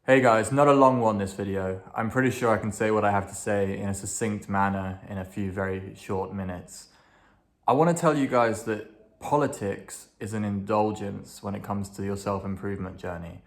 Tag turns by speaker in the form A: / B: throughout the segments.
A: Hey guys, not a long one this video. I'm pretty sure I can say what I have to say in a succinct manner in a few very short minutes. I want to tell you guys that politics is an indulgence when it comes to your self-improvement journey.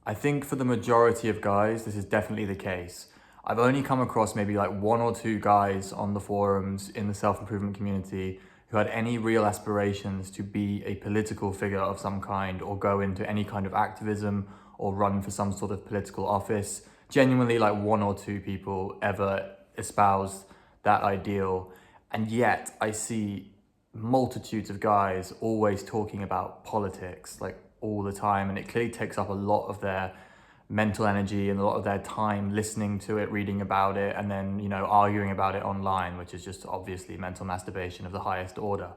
A: I think for the majority of guys, this is definitely the case. I've only come across maybe like one or two guys on the forums in the self-improvement community who had any real aspirations to be a political figure of some kind or go into any kind of activism or run for some sort of political office. Genuinely, like one or two people ever espoused that ideal. And yet I see multitudes of guys always talking about politics, like all the time. And it clearly takes up a lot of their mental energy and a lot of their time listening to it, reading about it, and then, arguing about it online, which is just obviously mental masturbation of the highest order.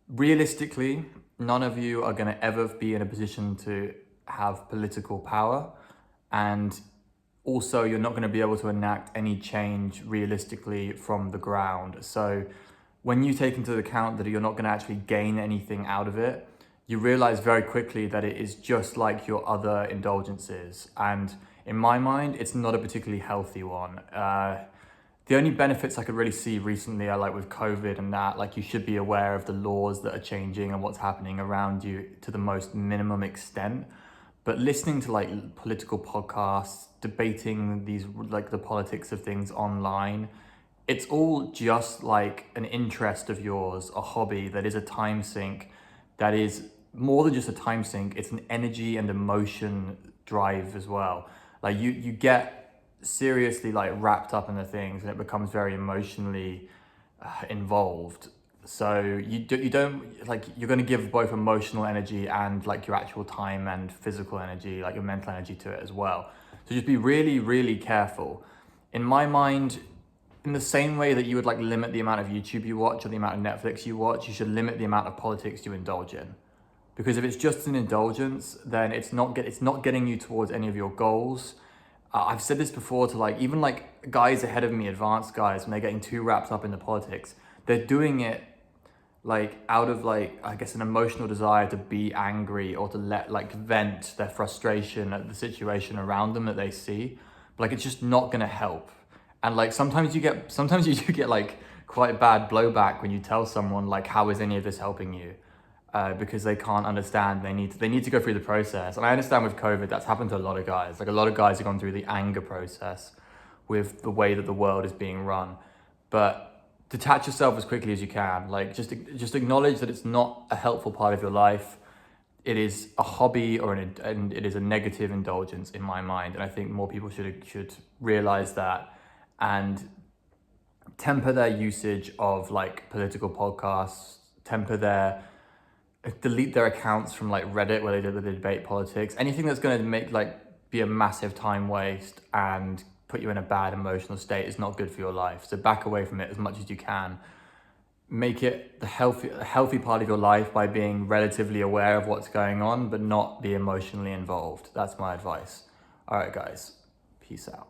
A: Realistically, none of you are going to ever be in a position to have political power, and also you're not going to be able to enact any change realistically from the ground. So when you take into account that you're not going to actually gain anything out of it, you realize very quickly that it is just like your other indulgences. And in my mind, it's not a particularly healthy one. The only benefits I could really see recently are like with COVID and that, like you should be aware of the laws that are changing and what's happening around you to the most minimum extent. But listening to like political podcasts, debating these, like the politics of things online, it's all just like an interest of yours, a hobby that is a time sink, that is more than just a time sink, it's an energy and emotion drive as well. Like you get seriously like wrapped up in the things and it becomes very emotionally involved. So you don't like, you're going to give both emotional energy and like your actual time and physical energy, like your mental energy to it as well. So just be really, really careful. In my mind, in the same way that you would like limit the amount of YouTube you watch or the amount of Netflix you watch, you should limit the amount of politics you indulge in. Because if it's just an indulgence, then it's not getting you towards any of your goals. I've said this before to like, even like guys ahead of me, advanced guys, when they're getting too wrapped up in the politics, they're doing it like out of like, I guess, an emotional desire to be angry or to vent their frustration at the situation around them that they see. But like, it's just not gonna help. And like, sometimes you do get like quite bad blowback when you tell someone like, how is any of this helping you? Because they can't understand, they need to go through the process. And I understand with COVID, that's happened to a lot of guys. Like a lot of guys have gone through the anger process with the way that the world is being run. But detach yourself as quickly as you can. Like just acknowledge that it's not a helpful part of your life. It is a hobby and it is a negative indulgence in my mind. And I think more people should realize that and temper their usage of like political podcasts, delete their accounts from like Reddit where they debate politics. Anything that's going to make be a massive time waste and put you in a bad emotional state is not good for your life. So back away from it as much as you can. Make it a healthy part of your life by being relatively aware of what's going on, but not be emotionally involved. That's my advice. All right, guys, peace out.